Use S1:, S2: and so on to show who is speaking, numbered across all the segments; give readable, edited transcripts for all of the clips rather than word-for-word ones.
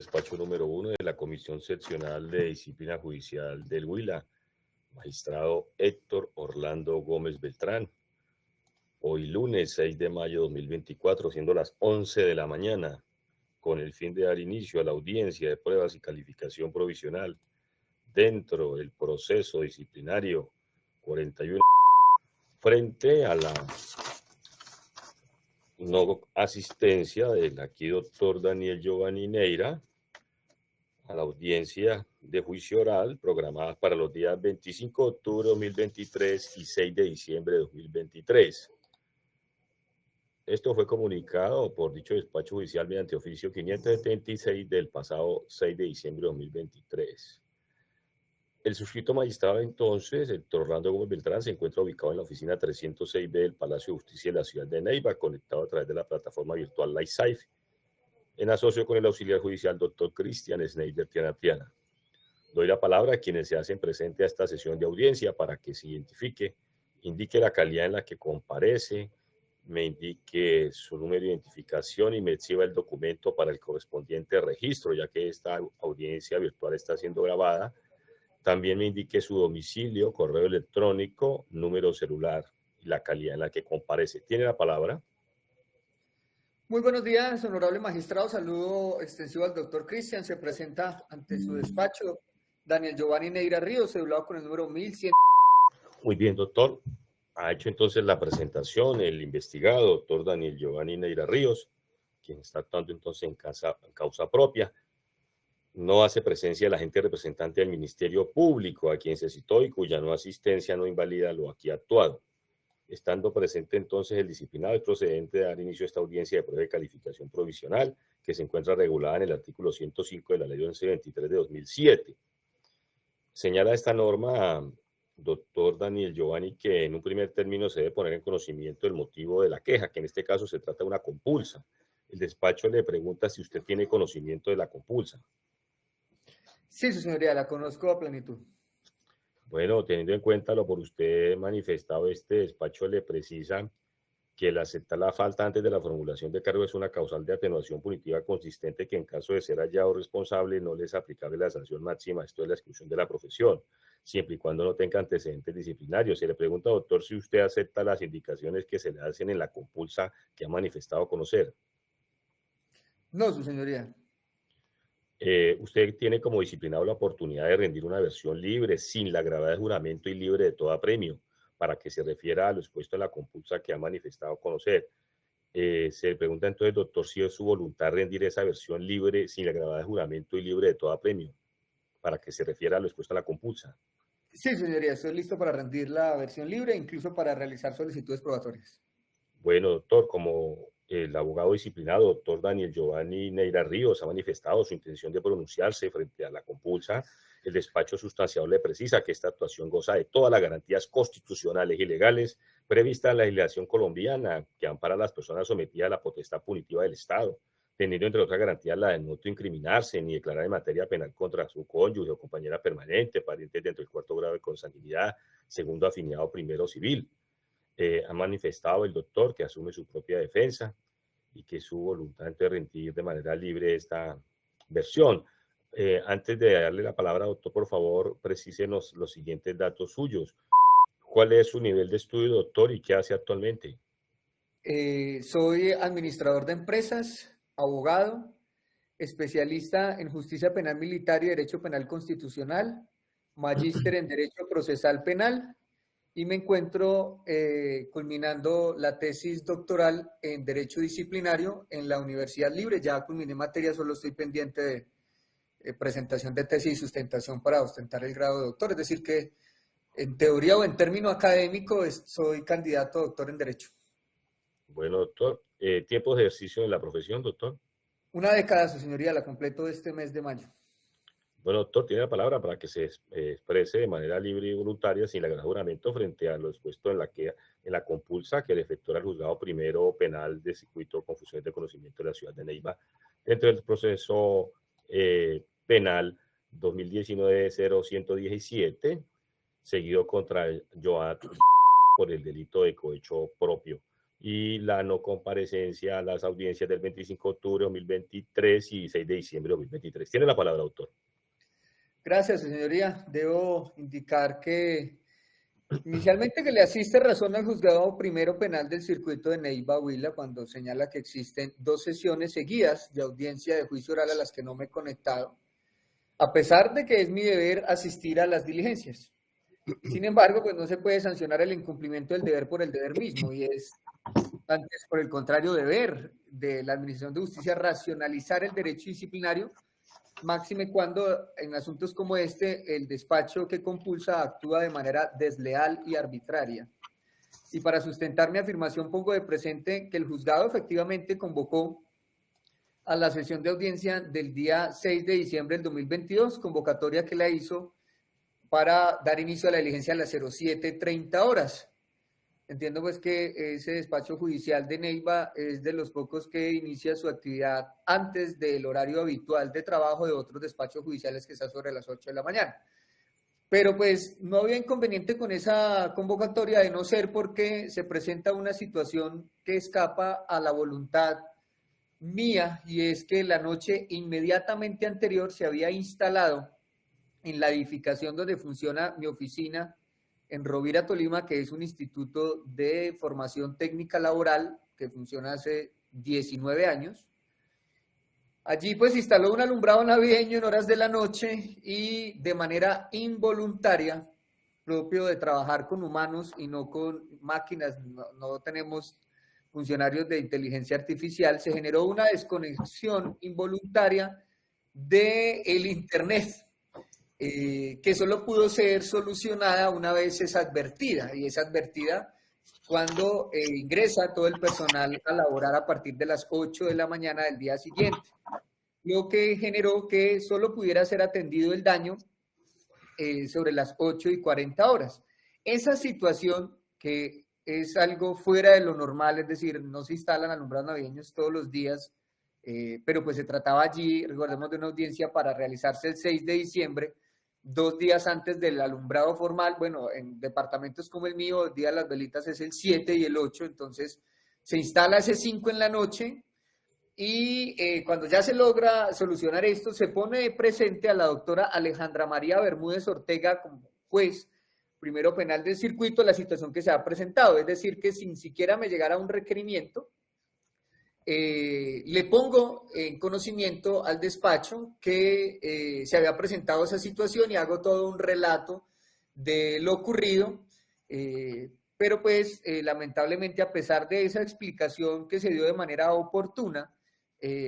S1: Despacho número 1 de la Comisión Seccional de Disciplina Judicial del Huila, magistrado Héctor Orlando Gómez Beltrán. Hoy lunes 6 de mayo de 2024, siendo las 11 de la mañana, con el fin de dar inicio a la audiencia de pruebas y calificación provisional dentro del proceso disciplinario 41 frente a la no asistencia del aquí doctor Daniel Giovanni Neira a la audiencia de juicio oral programada para los días 25 de octubre de 2023 y 6 de diciembre de 2023. Esto fue comunicado por dicho despacho judicial mediante oficio 576 del pasado 6 de diciembre de 2023. El suscrito magistrado entonces, Héctor Orlando Gómez Beltrán, se encuentra ubicado en la oficina 306B del Palacio de Justicia de la ciudad de Neiva, conectado a través de la plataforma virtual LightSafe, en asocio con el auxiliar judicial Dr. Cristian Schneider Tiana. Doy la palabra a quienes se hacen presente a esta sesión de audiencia para que se identifique, indique la calidad en la que comparece, me indique su número de identificación y me exhiba el documento para el correspondiente registro, ya que esta audiencia virtual está siendo grabada. También me indique su domicilio, correo electrónico, número celular y la calidad en la que comparece. ¿Tiene la palabra?
S2: Muy buenos días, honorable magistrado. Saludo extensivo al doctor Cristian. Se presenta ante su despacho Daniel Giovanni Neira Ríos, cedulado con el número 1100.
S1: Muy bien, doctor. Ha hecho entonces la presentación el investigado, doctor Daniel Giovanni Neira Ríos, quien está actuando entonces en causa propia. No hace presencia el agente representante del Ministerio Público, a quien se citó y cuya no asistencia no invalida lo aquí actuado. Estando presente entonces el disciplinado, es procedente de dar inicio a esta audiencia de prueba de calificación provisional, que se encuentra regulada en el artículo 105 de la Ley 1123 de 2007. Señala esta norma, doctor Daniel Giovanni, que en un primer término se debe poner en conocimiento el motivo de la queja, que en este caso se trata de una compulsa. El despacho le pregunta si usted tiene conocimiento de la compulsa.
S2: Sí, su señoría, la conozco a plenitud.
S1: Bueno, teniendo en cuenta lo por usted manifestado, este despacho le precisa que el aceptar la falta antes de la formulación de cargo es una causal de atenuación punitiva consistente que en caso de ser hallado responsable no le es aplicable la sanción máxima, esto es la exclusión de la profesión, siempre y cuando no tenga antecedentes disciplinarios. Se le pregunta, doctor, si usted acepta las indicaciones que se le hacen en la compulsa que ha manifestado conocer.
S2: No, su señoría.
S1: Usted tiene como disciplinado la oportunidad de rendir una versión libre, sin la gravedad de juramento y libre de todo apremio, para que se refiera a lo expuesto en la compulsa que ha manifestado conocer. Se le pregunta entonces, doctor, si es su voluntad rendir esa versión libre, sin la gravedad de juramento y libre de todo apremio, para que se refiera a lo expuesto en la compulsa.
S2: Sí, señoría, estoy listo para rendir la versión libre, incluso para realizar solicitudes probatorias.
S1: Bueno, doctor, como el abogado disciplinado, doctor Daniel Giovanni Neira Ríos, ha manifestado su intención de pronunciarse frente a la compulsa, el despacho sustanciado le precisa que esta actuación goza de todas las garantías constitucionales y legales previstas en la legislación colombiana que ampara a las personas sometidas a la potestad punitiva del Estado, teniendo entre otras garantías la de no autoincriminarse ni declarar en materia penal contra su cónyuge o compañera permanente, parientes dentro del cuarto grado de consanguinidad, segundo afinidad o primero civil. Ha manifestado el doctor que asume su propia defensa y que su voluntad de rendir de manera libre esta versión. Antes de darle la palabra, doctor, por favor, precísenos los siguientes datos suyos. ¿Cuál es su nivel de estudio, doctor, y qué hace actualmente?
S2: Soy administrador de empresas, abogado, especialista en justicia penal militar y derecho penal constitucional, magíster en derecho procesal penal, y me encuentro culminando la tesis doctoral en Derecho Disciplinario en la Universidad Libre. Ya culminé materia, solo estoy pendiente de presentación de tesis y sustentación para ostentar el grado de doctor. Es decir que en teoría o en término académico soy candidato a doctor en Derecho.
S1: Bueno, doctor, ¿tiempo de ejercicio en la profesión, doctor?
S2: Una década, su señoría, la completo este mes de mayo.
S1: Bueno, doctor, tiene la palabra para que se exprese de manera libre y voluntaria sin la gran juramento frente a lo expuesto en la compulsa que le efectuó el juzgado primero penal de circuito con funciones de conocimiento de la ciudad de Neiva dentro del proceso penal 2019-0117, seguido contra Joan por el delito de cohecho propio. y la no comparecencia a las audiencias del 25 de octubre de 2023 y 6 de diciembre de 2023. Tiene la palabra, autor.
S2: Gracias, señoría. Debo indicar que inicialmente que le asiste razón al juzgado primero penal del circuito de Neiva, Huila, cuando señala que existen 2 sesiones seguidas de audiencia de juicio oral a las que no me he conectado, a pesar de que es mi deber asistir a las diligencias. Sin embargo, pues no se puede sancionar el incumplimiento del deber por el deber mismo, y es antes, por el contrario, deber de la Administración de Justicia racionalizar el derecho disciplinario, máxime cuando en asuntos como este el despacho que compulsa actúa de manera desleal y arbitraria. Y para sustentar mi afirmación pongo de presente que el juzgado efectivamente convocó a la sesión de audiencia del día 6 de diciembre del 2022, convocatoria que la hizo para dar inicio a la diligencia a las 07:30 horas. Entiendo pues que ese despacho judicial de Neiva es de los pocos que inicia su actividad antes del horario habitual de trabajo de otros despachos judiciales que está sobre las 8 de la mañana. Pero pues no había inconveniente con esa convocatoria, de no ser porque se presenta una situación que escapa a la voluntad mía, y es que la noche inmediatamente anterior se había instalado en la edificación donde funciona mi oficina en Rovira, Tolima, que es un instituto de formación técnica laboral que funciona hace 19 años. Allí pues instaló un alumbrado navideño en horas de la noche y de manera involuntaria, propio de trabajar con humanos y no con máquinas, no tenemos funcionarios de inteligencia artificial, se generó una desconexión involuntaria del internet, que solo pudo ser solucionada una vez es advertida, y es advertida cuando ingresa todo el personal a laborar a partir de las 8 de la mañana del día siguiente, lo que generó que solo pudiera ser atendido el daño sobre las 8:40. Esa situación, que es algo fuera de lo normal, es decir, no se instalan alumbrados navideños todos los días, pero pues se trataba allí, recordemos, de una audiencia para realizarse el 6 de diciembre, 2 días antes del alumbrado formal. Bueno, en departamentos como el mío, el día de las velitas es el 7 y el 8, entonces se instala ese 5 en la noche, y cuando ya se logra solucionar esto, se pone presente a la doctora Alejandra María Bermúdez Ortega como juez primero penal del circuito la situación que se ha presentado, es decir, que sin siquiera me llegara un requerimiento, le pongo en conocimiento al despacho que se había presentado esa situación y hago todo un relato de lo ocurrido, pero pues lamentablemente, a pesar de esa explicación que se dio de manera oportuna,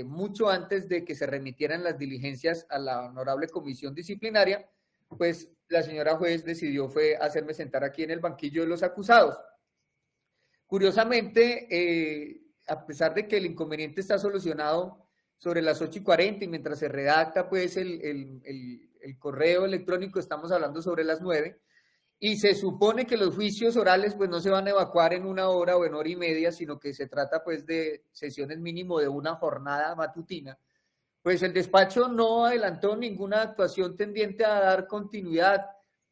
S2: mucho antes de que se remitieran las diligencias a la honorable comisión disciplinaria, pues la señora juez decidió fue hacerme sentar aquí en el banquillo de los acusados. Curiosamente, a pesar de que el inconveniente está solucionado sobre las 8:40 y mientras se redacta pues el correo electrónico, estamos hablando sobre las 9, y se supone que los juicios orales pues no se van a evacuar en 1 hora o en 1:30, sino que se trata pues de sesiones mínimo de 1 jornada matutina. Pues el despacho no adelantó ninguna actuación tendiente a dar continuidad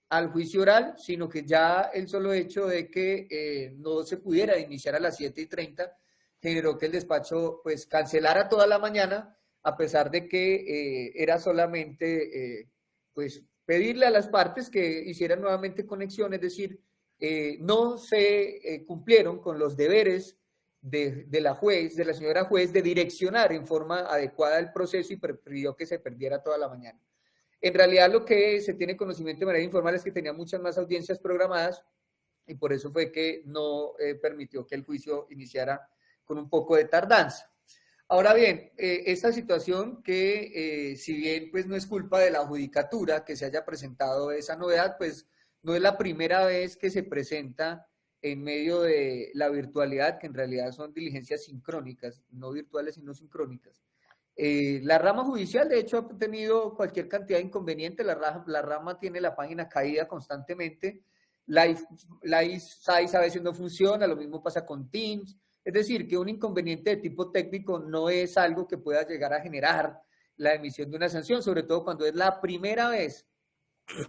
S2: al juicio oral, sino que ya el solo hecho de que no se pudiera iniciar a las 7:30 generó que el despacho pues cancelara toda la mañana, a pesar de que era solamente pues pedirle a las partes que hicieran nuevamente conexión, es decir, no se cumplieron con los deberes de la juez, de la señora juez, de direccionar en forma adecuada el proceso, y prefirió que se perdiera toda la mañana. En realidad, lo que se tiene conocimiento de manera informal es que tenía muchas más audiencias programadas, y por eso fue que no permitió que el juicio iniciara con un poco de tardanza. Ahora bien, esta situación que si bien pues no es culpa de la judicatura que se haya presentado esa novedad, pues no es la primera vez que se presenta en medio de la virtualidad, que en realidad son diligencias sincrónicas, no virtuales sino sincrónicas. La rama judicial, de hecho, ha tenido cualquier cantidad de inconvenientes. La rama tiene la página caída constantemente, la ISAIS a veces no funciona, lo mismo pasa con Teams. Es decir, que un inconveniente de tipo técnico no es algo que pueda llegar a generar la emisión de una sanción, sobre todo cuando es la primera vez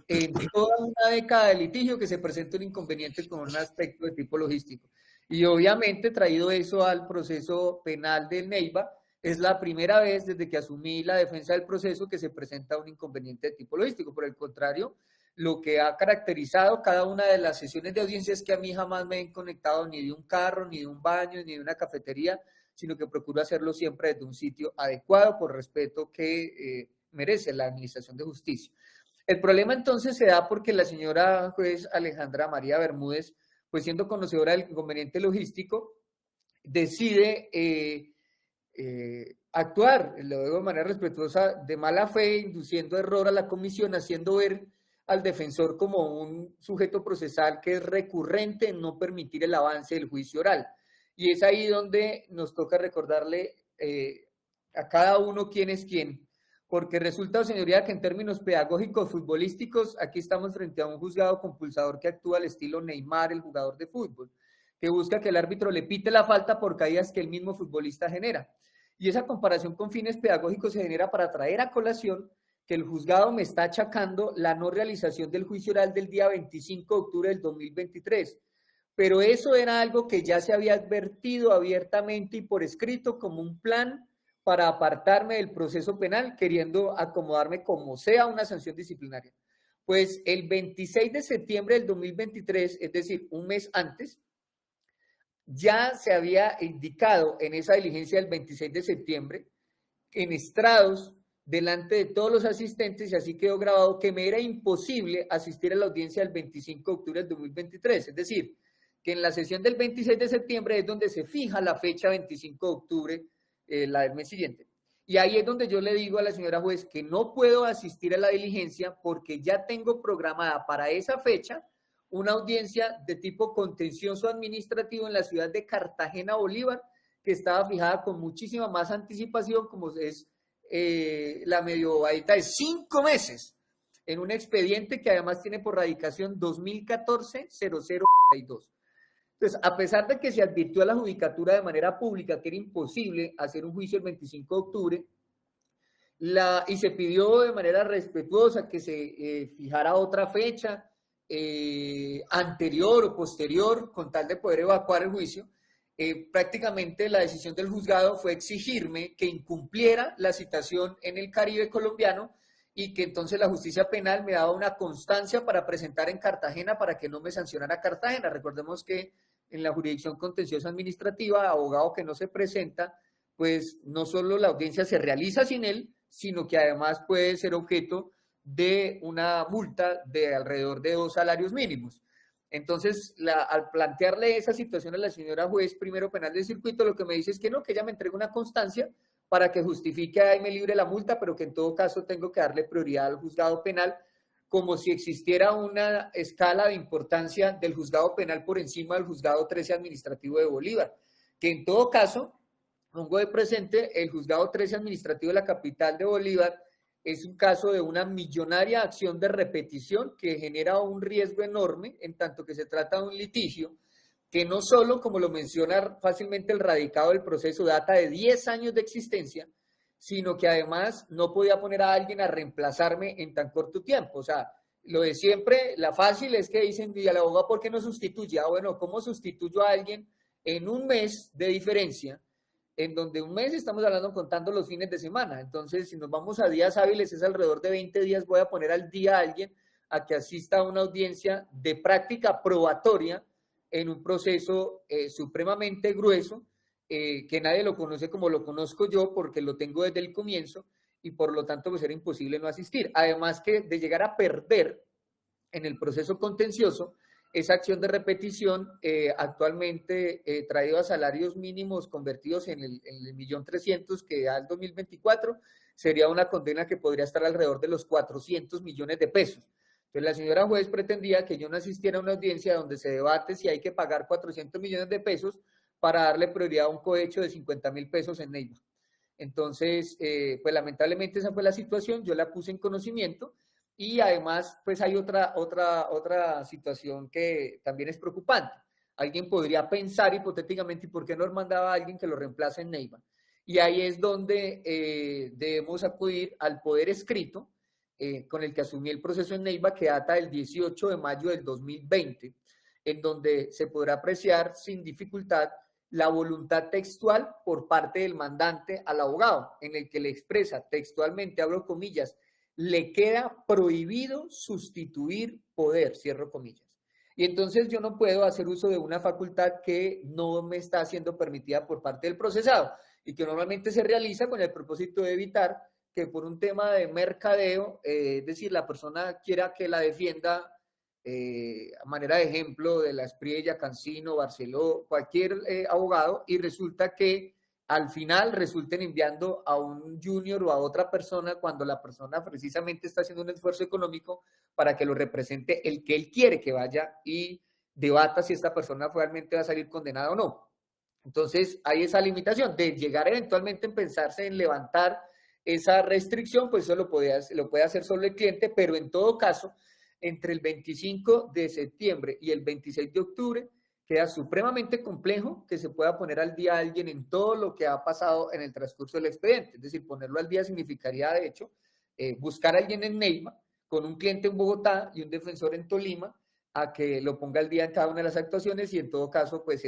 S2: en toda una década de litigio que se presenta un inconveniente con un aspecto de tipo logístico. Y obviamente, traído eso al proceso penal de Neiva, es la primera vez desde que asumí la defensa del proceso que se presenta un inconveniente de tipo logístico. Por el contrario, lo que ha caracterizado cada una de las sesiones de audiencia es que a mí jamás me he conectado ni de un carro, ni de un baño, ni de una cafetería, sino que procuro hacerlo siempre desde un sitio adecuado por respeto que merece la Administración de Justicia. El problema entonces se da porque la señora juez Alejandra María Bermúdez, pues siendo conocedora del inconveniente logístico, decide actuar, lo digo de manera respetuosa, de mala fe, induciendo error a la comisión, haciendo ver al defensor como un sujeto procesal que es recurrente en no permitir el avance del juicio oral. Y es ahí donde nos toca recordarle a cada uno quién es quién, porque resulta, señoría, que en términos pedagógicos futbolísticos, aquí estamos frente a un juzgado compulsador que actúa al estilo Neymar, el jugador de fútbol, que busca que el árbitro le pite la falta por caídas que el mismo futbolista genera. Y esa comparación con fines pedagógicos se genera para traer a colación que el juzgado me está achacando la no realización del juicio oral del día 25 de octubre del 2023. Pero eso era algo que ya se había advertido abiertamente y por escrito como un plan para apartarme del proceso penal, queriendo acomodarme como sea una sanción disciplinaria. Pues el 26 de septiembre del 2023, es decir, un mes antes, ya se había indicado en esa diligencia del 26 de septiembre, en estrados, delante de todos los asistentes, y así quedó grabado, que me era imposible asistir a la audiencia del 25 de octubre del 2023. Es decir, que en la sesión del 26 de septiembre es donde se fija la fecha 25 de octubre, la del mes siguiente. Y ahí es donde yo le digo a la señora juez que no puedo asistir a la diligencia porque ya tengo programada para esa fecha una audiencia de tipo contencioso administrativo en la ciudad de Cartagena, Bolívar, que estaba fijada con muchísima más anticipación, como es la medio bobadita de 5 meses, en un expediente que además tiene por radicación 2014-0042. Entonces, a pesar de que se advirtió a la judicatura de manera pública que era imposible hacer un juicio el 25 de octubre, y se pidió de manera respetuosa que se fijara otra fecha anterior o posterior con tal de poder evacuar el juicio, prácticamente la decisión del juzgado fue exigirme que incumpliera la citación en el Caribe colombiano y que entonces la justicia penal me daba una constancia para presentar en Cartagena para que no me sancionara Cartagena. Recordemos que en la jurisdicción contenciosa administrativa, abogado que no se presenta, pues no solo la audiencia se realiza sin él, sino que además puede ser objeto de una multa de alrededor de 2 salarios mínimos. Entonces, al plantearle esa situación a la señora juez primero penal del circuito, lo que me dice es que no, que ella me entregue una constancia para que justifique ahí me libre la multa, pero que en todo caso tengo que darle prioridad al juzgado penal, como si existiera una escala de importancia del juzgado penal por encima del juzgado 13 administrativo de Bolívar, que en todo caso, pongo de presente, el juzgado 13 administrativo de la capital de Bolívar es un caso de una millonaria acción de repetición que genera un riesgo enorme en tanto que se trata de un litigio que no solo, como lo menciona fácilmente el radicado del proceso, data de 10 años de existencia, sino que además no podía poner a alguien a reemplazarme en tan corto tiempo. O sea, lo de siempre, la fácil es que dicen, y al abogado, ¿por qué no sustituye? Ah, bueno, ¿cómo sustituyo a alguien en un mes de diferencia? En donde un mes estamos hablando contando los fines de semana. Entonces, si nos vamos a días hábiles, es alrededor de 20 días, voy a poner al día a alguien a que asista a una audiencia de práctica probatoria en un proceso supremamente grueso, que nadie lo conoce como lo conozco yo, porque lo tengo desde el comienzo, y por lo tanto pues era imposible no asistir. Además que de llegar a perder en el proceso contencioso, esa acción de repetición actualmente traído a salarios mínimos convertidos en el 1.300.000 que da el 2024, sería una condena que podría estar alrededor de los 400 millones de pesos. Entonces la señora juez pretendía que yo no asistiera a una audiencia donde se debate si hay que pagar 400 millones de pesos para darle prioridad a un cohecho de 50.000 pesos en Neiva. Entonces, pues lamentablemente esa fue la situación, yo la puse en conocimiento. Y además, pues hay otra situación que también es preocupante. Alguien podría pensar hipotéticamente, ¿y por qué no mandaba a alguien que lo reemplace en Neiva? Y ahí es donde debemos acudir al poder escrito con el que asumí el proceso en Neiva, que data del 18 de mayo del 2020, en donde se podrá apreciar sin dificultad la voluntad textual por parte del mandante al abogado, en el que le expresa textualmente, abro comillas, le queda prohibido sustituir poder, cierro comillas. Y entonces yo no puedo hacer uso de una facultad que no me está siendo permitida por parte del procesado y que normalmente se realiza con el propósito de evitar que por un tema de mercadeo, es decir, la persona quiera que la defienda a manera de ejemplo de la Espriella, Cancino, Barceló, cualquier abogado, y resulta que al final resulten enviando a un junior o a otra persona cuando la persona precisamente está haciendo un esfuerzo económico para que lo represente el que él quiere que vaya y debata si esta persona realmente va a salir condenada o no. Entonces hay esa limitación de llegar eventualmente en pensarse en levantar esa restricción, pues eso lo puede hacer solo el cliente, pero en todo caso, entre el 25 de septiembre y el 26 de octubre, queda supremamente complejo que se pueda poner al día a alguien en todo lo que ha pasado en el transcurso del expediente. Es decir, ponerlo al día significaría, de hecho, buscar a alguien en Neiva, con un cliente en Bogotá y un defensor en Tolima, a que lo ponga al día en cada una de las actuaciones y en todo caso, pues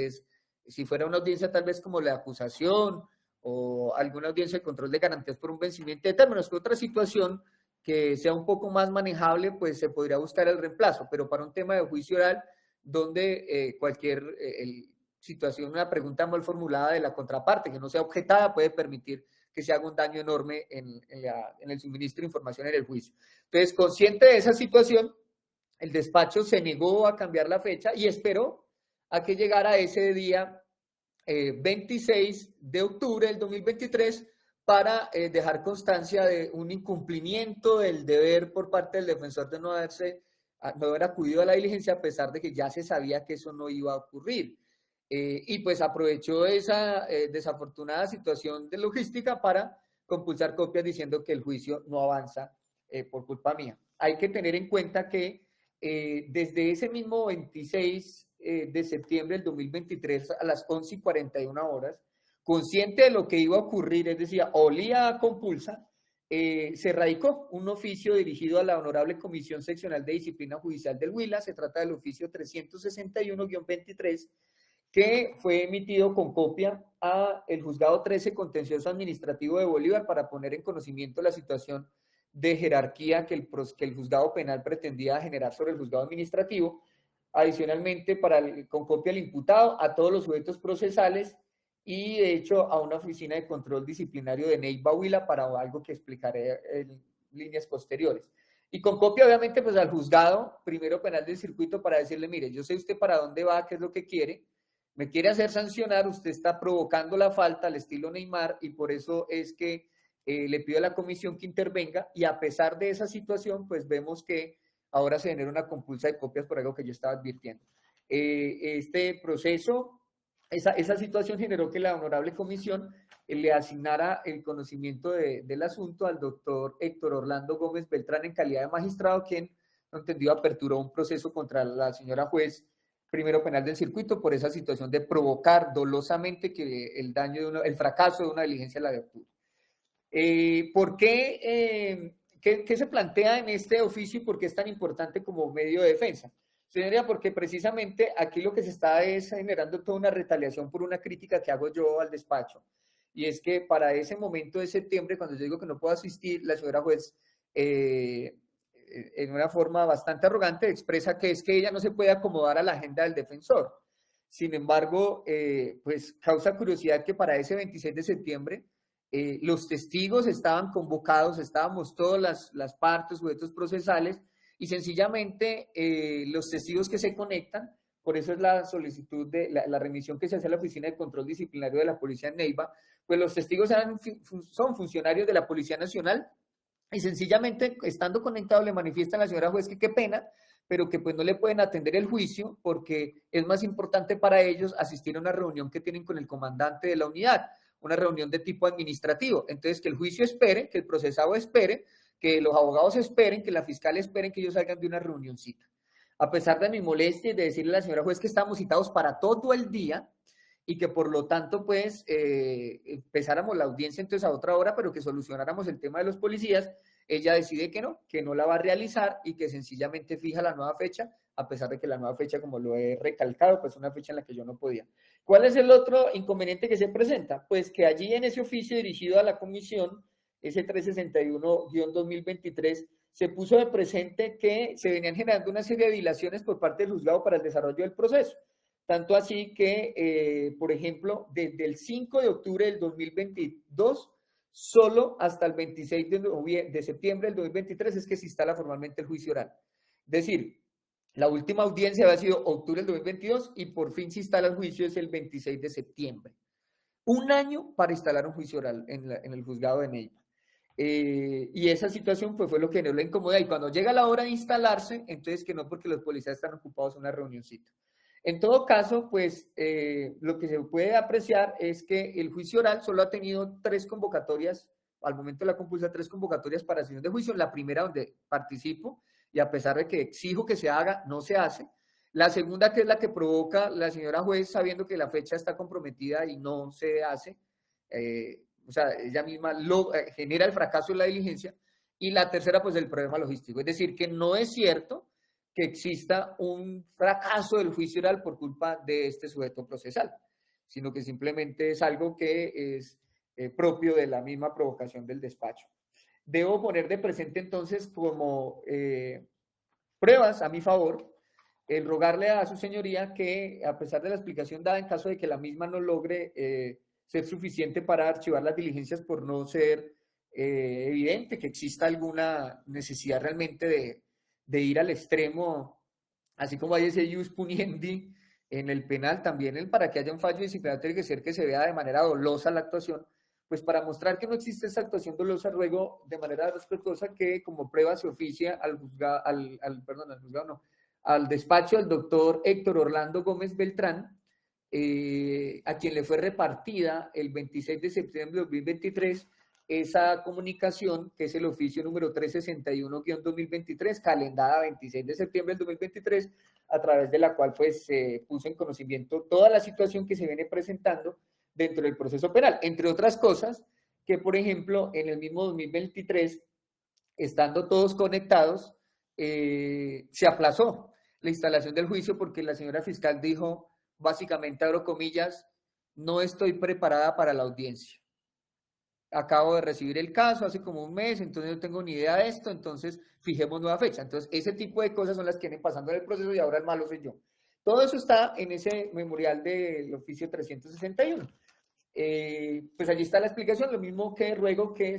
S2: si fuera una audiencia tal vez como la acusación o alguna audiencia de control de garantías por un vencimiento de términos, que otra situación que sea un poco más manejable, pues se podría buscar el reemplazo, pero para un tema de juicio oral, donde cualquier situación, una pregunta mal formulada de la contraparte, que no sea objetada, puede permitir que se haga un daño enorme en el suministro de información en el juicio. Entonces, consciente de esa situación, el despacho se negó a cambiar la fecha y esperó a que llegara ese día 26 de octubre del 2023 para dejar constancia de un incumplimiento del deber por parte del defensor de no haber acudido a la diligencia, a pesar de que ya se sabía que eso no iba a ocurrir. Y pues aprovechó esa desafortunada situación de logística para compulsar copias diciendo que el juicio no avanza por culpa mía. Hay que tener en cuenta que desde ese mismo 26 de septiembre del 2023 a las 11:41, consciente de lo que iba a ocurrir, es decir, olía a compulsa, se radicó un oficio dirigido a la Honorable Comisión Seccional de Disciplina Judicial del Huila. Se trata del oficio 361-23, que fue emitido con copia a el Juzgado 13 Contencioso Administrativo de Bolívar para poner en conocimiento la situación de jerarquía que el Juzgado Penal pretendía generar sobre el Juzgado Administrativo. Adicionalmente, con copia al imputado, a todos los sujetos procesales y, de hecho, a una oficina de control disciplinario de Neiva, Huila, para algo que explicaré en líneas posteriores. Y con copia, obviamente, pues al Juzgado Primero Penal del Circuito para decirle, mire, yo sé usted para dónde va, qué es lo que quiere, me quiere hacer sancionar, usted está provocando la falta al estilo Neymar y por eso es que le pido a la comisión que intervenga, y a pesar de esa situación, pues vemos que ahora se genera una compulsa de copias por algo que yo estaba advirtiendo. Este proceso, esa situación generó que la honorable comisión le asignara el conocimiento del asunto al doctor Héctor Orlando Gómez Beltrán en calidad de magistrado, quien, no entendido, aperturó un proceso contra la señora juez Primero Penal del Circuito por esa situación de provocar dolosamente que el fracaso de una diligencia la de octubre. ¿Por qué? ¿Qué se plantea en este oficio y por qué es tan importante como medio de defensa? Señoría, porque precisamente aquí lo que se está es generando toda una retaliación por una crítica que hago yo al despacho. Y es que para ese momento de septiembre, cuando yo digo que no puedo asistir, la señora juez, en una forma bastante arrogante, expresa que es que ella no se puede acomodar a la agenda del defensor. Sin embargo, pues causa curiosidad que para ese 26 de septiembre, los testigos estaban convocados, estábamos todas las partes, sujetos procesales, y sencillamente los testigos que se conectan, por eso es la solicitud de la remisión que se hace a la Oficina de Control Disciplinario de la Policía en Neiva, pues los testigos son funcionarios de la Policía Nacional y sencillamente estando conectados le manifiestan a la señora juez que qué pena, pero que pues no le pueden atender el juicio porque es más importante para ellos asistir a una reunión que tienen con el comandante de la unidad, una reunión de tipo administrativo. Entonces, que el juicio espere, que el procesado espere, que los abogados esperen, que la fiscal esperen que ellos salgan de una reunioncita. A pesar de mi molestia y de decirle a la señora juez que estamos citados para todo el día y que por lo tanto, pues, empezáramos la audiencia entonces a otra hora, pero que solucionáramos el tema de los policías, ella decide que no la va a realizar y que sencillamente fija la nueva fecha a pesar de que la nueva fecha, como lo he recalcado, pues es una fecha en la que yo no podía. ¿Cuál es el otro inconveniente que se presenta? Pues que allí en ese oficio dirigido a la comisión, ese 361-2023, se puso de presente que se venían generando una serie de dilaciones por parte del juzgado para el desarrollo del proceso. Tanto así que, por ejemplo, desde el 5 de octubre del 2022, solo hasta el 26 de septiembre del 2023 es que se instala formalmente el juicio oral. Es decir, la última audiencia había sido octubre del 2022 y por fin se instala el juicio es el 26 de septiembre. Un año para instalar un juicio oral en el juzgado de Neiva. Y esa situación pues fue lo que no le incomoda. Y cuando llega la hora de instalarse, entonces que no, porque los policías están ocupados en una reunioncita. En todo caso, pues lo que se puede apreciar es que el juicio oral solo ha tenido 3 convocatorias, al momento de la compulsa, 3 convocatorias para sesión de juicio. La primera donde participo y a pesar de que exijo que se haga, no se hace. La segunda, que es la que provoca la señora juez sabiendo que la fecha está comprometida y no se hace, o sea, ella misma genera el fracaso de la diligencia. Y la tercera, pues el problema logístico. Es decir, que no es cierto que exista un fracaso del juicio oral por culpa de este sujeto procesal, sino que simplemente es algo que es propio de la misma provocación del despacho. Debo poner de presente entonces como pruebas a mi favor el rogarle a su señoría que, a pesar de la explicación dada, en caso de que la misma no logre ser suficiente para archivar las diligencias por no ser evidente que exista alguna necesidad realmente de ir al extremo, así como hay ese ius puniendi en el penal, también para que haya un fallo disciplinario tiene que ser que se vea de manera dolosa la actuación. Pues para mostrar que no existe esa actuación dolosa, ruego de manera respetuosa que como prueba se oficia al despacho del doctor Héctor Orlando Gómez Beltrán, a quien le fue repartida el 26 de septiembre de 2023 esa comunicación, que es el oficio número 361-2023, calendada 26 de septiembre del 2023, a través de la cual pues se puso en conocimiento toda la situación que se viene presentando dentro del proceso penal, entre otras cosas, que por ejemplo en el mismo 2023, estando todos conectados, se aplazó la instalación del juicio porque la señora fiscal dijo, básicamente, abro comillas, no estoy preparada para la audiencia. Acabo de recibir el caso hace como un mes, entonces no tengo ni idea de esto, entonces fijemos nueva fecha. Entonces, ese tipo de cosas son las que vienen pasando en el proceso y ahora el malo soy yo. Todo eso está en ese memorial del oficio 361. Pues allí está la explicación, lo mismo que ruego que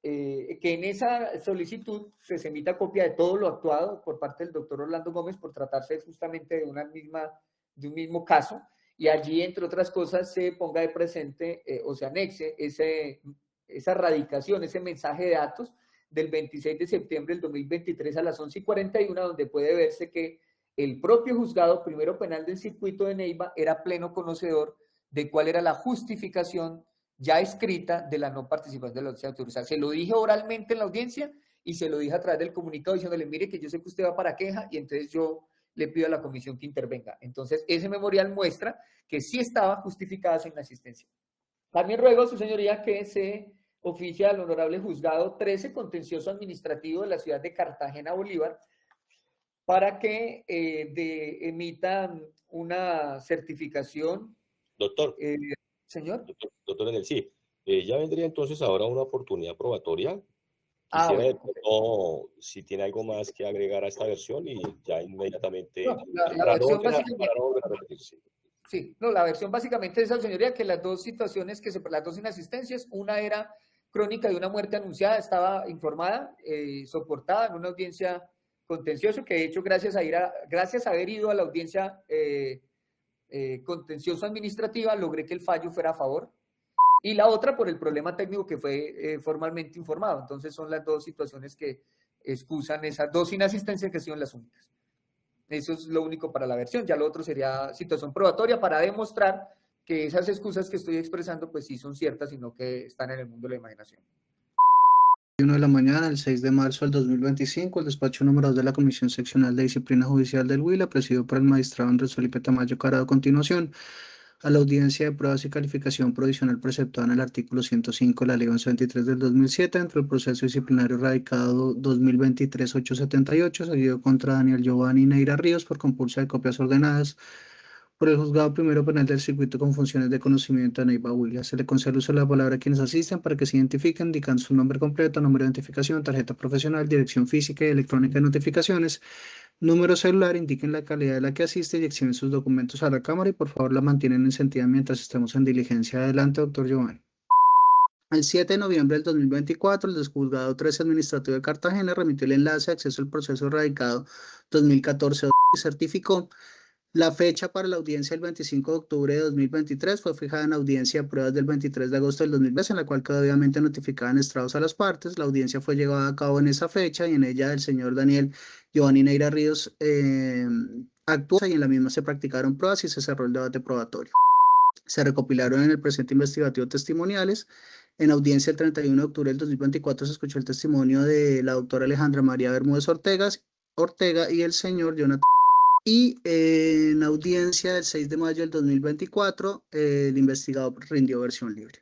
S2: que en esa solicitud se emita copia de todo lo actuado por parte del doctor Orlando Gómez por tratarse justamente de un mismo caso, y allí, entre otras cosas, se ponga de presente o se anexe esa radicación, ese mensaje de datos del 26 de septiembre del 2023 a las 11:41, donde puede verse que el propio juzgado primero penal del circuito de Neiva era pleno conocedor de cuál era la justificación ya escrita de la no participación de la audiencia autorizada. Se lo dije oralmente en la audiencia y se lo dije a través del comunicado diciéndole, mire que yo sé que usted va para queja y entonces yo le pido a la comisión que intervenga. Entonces, ese memorial muestra que sí estaba justificada esa inasistencia. También ruego a su señoría que se oficia al honorable juzgado 13 contencioso administrativo de la ciudad de Cartagena, Bolívar, para que emitan una certificación.
S1: Doctor.
S2: Señor.
S1: Doctor Enel, sí. Ya vendría entonces ahora una oportunidad probatoria.
S2: Quisiera
S1: bueno, si tiene algo más que agregar a esta versión y ya inmediatamente...
S2: No, la versión básicamente... Sí, no, la versión básicamente es, señoría, que las dos situaciones, las dos inasistencias, una era crónica de una muerte anunciada, estaba informada, soportada en una audiencia contenciosa, que de hecho gracias a haber ido a la audiencia contencioso administrativa, logré que el fallo fuera a favor, y la otra por el problema técnico que fue formalmente informado. Entonces son las dos situaciones que excusan esas dos inasistencias que son las únicas. Eso es lo único para la versión. Ya lo otro sería situación probatoria para demostrar que esas excusas que estoy expresando pues sí son ciertas, sino que están en el mundo de la imaginación.
S3: 1 de la mañana, el 6 de marzo del 2025, el despacho número 2 de la Comisión Seccional de Disciplina Judicial del Huila, presidido por el magistrado Andrés Felipe Tamayo Carado. A continuación, a la audiencia de pruebas y calificación provisional preceptuada en el artículo 105 de la Ley 1123 del 2007 dentro del proceso disciplinario radicado 2023-878, seguido contra Daniel Giovanni Neira Ríos por compulsa de copias ordenadas por el Juzgado Primero Penal del Circuito con funciones de conocimiento de Neiva Williams. Se le concede el uso de la palabra a quienes asisten para que se identifiquen, indicando su nombre completo, número de identificación, tarjeta profesional, dirección física y electrónica de notificaciones, número celular, indiquen la calidad de la que asiste y exhiben sus documentos a la Cámara y por favor la mantienen encendida mientras estemos en diligencia. Adelante, doctor Giovanni. El 7 de noviembre del 2024, el Juzgado 13 Administrativo de Cartagena remitió el enlace de acceso al proceso radicado 2014 y certificó la fecha para la audiencia del 25 de octubre de 2023 fue fijada en audiencia de pruebas del 23 de agosto del 2010, en la cual quedó obviamente notificada en estrados a las partes. La audiencia fue llevada a cabo en esa fecha y en ella el señor Daniel Giovanni Neira Ríos actuó y en la misma se practicaron pruebas y se cerró el debate probatorio. Se recopilaron en el presente investigativo testimoniales. En audiencia el 31 de octubre del 2024 se escuchó el testimonio de la doctora Alejandra María Bermúdez Ortega y el señor Jonathan. Y en audiencia del 6 de mayo del 2024, el investigado rindió versión libre.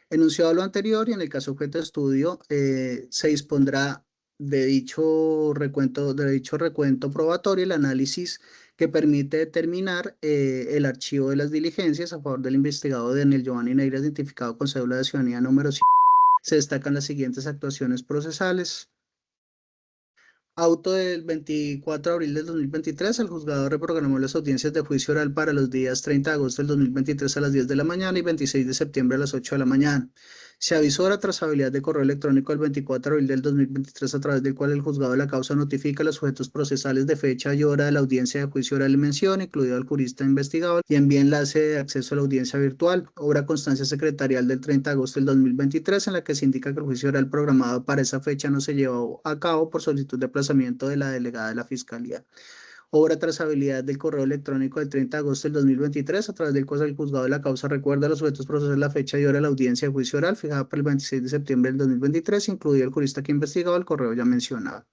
S3: Enunciado lo anterior y en el caso objeto de estudio, se dispondrá de dicho recuento probatorio el análisis que permite determinar el archivo de las diligencias a favor del investigado Daniel Giovanni Neira, identificado con cédula de ciudadanía número 5. Se destacan las siguientes actuaciones procesales. Auto del 24 de abril del 2023, el juzgado reprogramó las audiencias de juicio oral para los días 30 de agosto del 2023 a las 10 de la mañana y 26 de septiembre a las 8 de la mañana. Se avisó de la trazabilidad de correo electrónico del 24 de abril del 2023 a través del cual el juzgado de la causa notifica a los sujetos procesales de fecha y hora de la audiencia de juicio oral en mención, incluido al jurista investigado, y envía enlace de acceso a la audiencia virtual. Obra constancia secretarial del 30 de agosto del 2023 en la que se indica que el juicio oral programado para esa fecha no se llevó a cabo por solicitud de aplazamiento de la delegada de la Fiscalía. Obra trazabilidad del correo electrónico del 30 de agosto del 2023, a través del cual el juzgado de la causa recuerda a los sujetos procesales la fecha y hora de la audiencia de juicio oral fijada para el 26 de septiembre del 2023, incluido el jurista que investigaba el correo ya mencionado.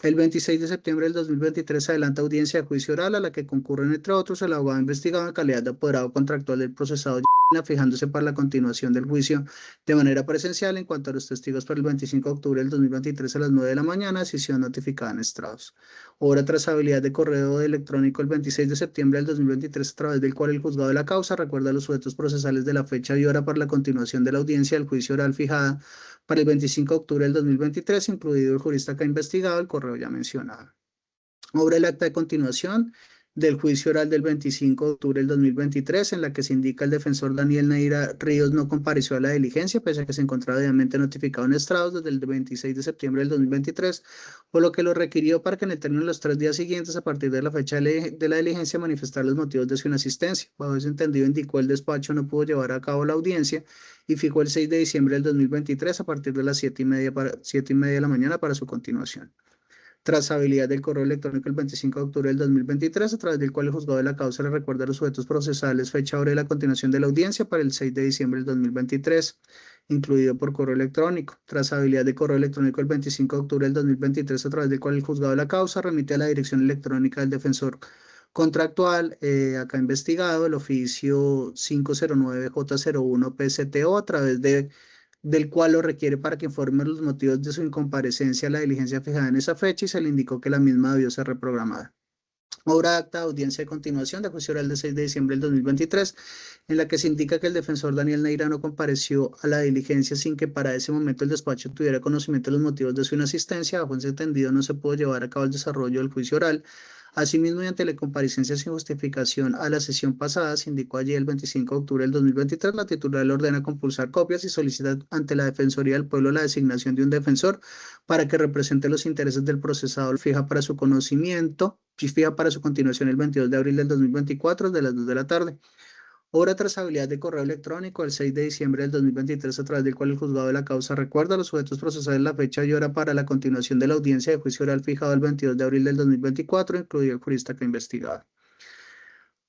S3: El 26 de septiembre del 2023 se adelanta audiencia de juicio oral a la que concurren entre otros el abogado investigado en calidad de apoderado contractual del procesado, fijándose para la continuación del juicio de manera presencial en cuanto a los testigos para el 25 de octubre del 2023 a las 9 de la mañana, decisión notificada en estrados. Obra trazabilidad de correo electrónico el 26 de septiembre del 2023 a través del cual el juzgado de la causa recuerda a los sujetos procesales de la fecha y hora para la continuación de la audiencia del juicio oral fijada para el 25 de octubre del 2023, incluido el jurista que ha investigado el correo ya mencionado. Obra el acta de continuación del juicio oral del 25 de octubre del 2023, en la que se indica el defensor Daniel Neira Ríos no compareció a la diligencia, pese a que se encontraba debidamente notificado en estrados desde el 26 de septiembre del 2023, por lo que lo requirió para que en el término de los 3 días siguientes, a partir de la fecha de la diligencia, manifestar los motivos de su inasistencia. Bajo ese entendido, indicó el despacho no pudo llevar a cabo la audiencia y fijó el 6 de diciembre del 2023 a partir de las 7:30 de la mañana para su continuación. Trazabilidad del correo electrónico el 25 de octubre del 2023, a través del cual el juzgado de la causa le recuerda a los sujetos procesales fecha, hora y la continuación de la audiencia para el 6 de diciembre del 2023, incluido por correo electrónico. Trazabilidad de correo electrónico el 25 de octubre del 2023, a través del cual el juzgado de la causa remite a la dirección electrónica del defensor contractual, acá investigado, el oficio 509J01PCTO, a través del cual lo requiere para que informe los motivos de su incomparecencia a la diligencia fijada en esa fecha y se le indicó que la misma debió ser reprogramada. Obra de acta de audiencia de continuación de juicio oral del 6 de diciembre del 2023, en la que se indica que el defensor Daniel Neira no compareció a la diligencia sin que para ese momento el despacho tuviera conocimiento de los motivos de su inasistencia. Bajo ese entendido no se pudo llevar a cabo el desarrollo del juicio oral. Asimismo, mediante la comparecencia sin justificación a la sesión pasada, se indicó allí el 25 de octubre del 2023, la titular le ordena compulsar copias y solicita ante la Defensoría del Pueblo la designación de un defensor para que represente los intereses del procesado. Fija para su conocimiento y fija para su continuación el 22 de abril del 2024 desde las 2 de la tarde. Obra trazabilidad de correo electrónico el 6 de diciembre del 2023, a través del cual el juzgado de la causa recuerda a los sujetos procesales la fecha y hora para la continuación de la audiencia de juicio oral fijado el 22 de abril del 2024, incluido el jurista que ha investigado.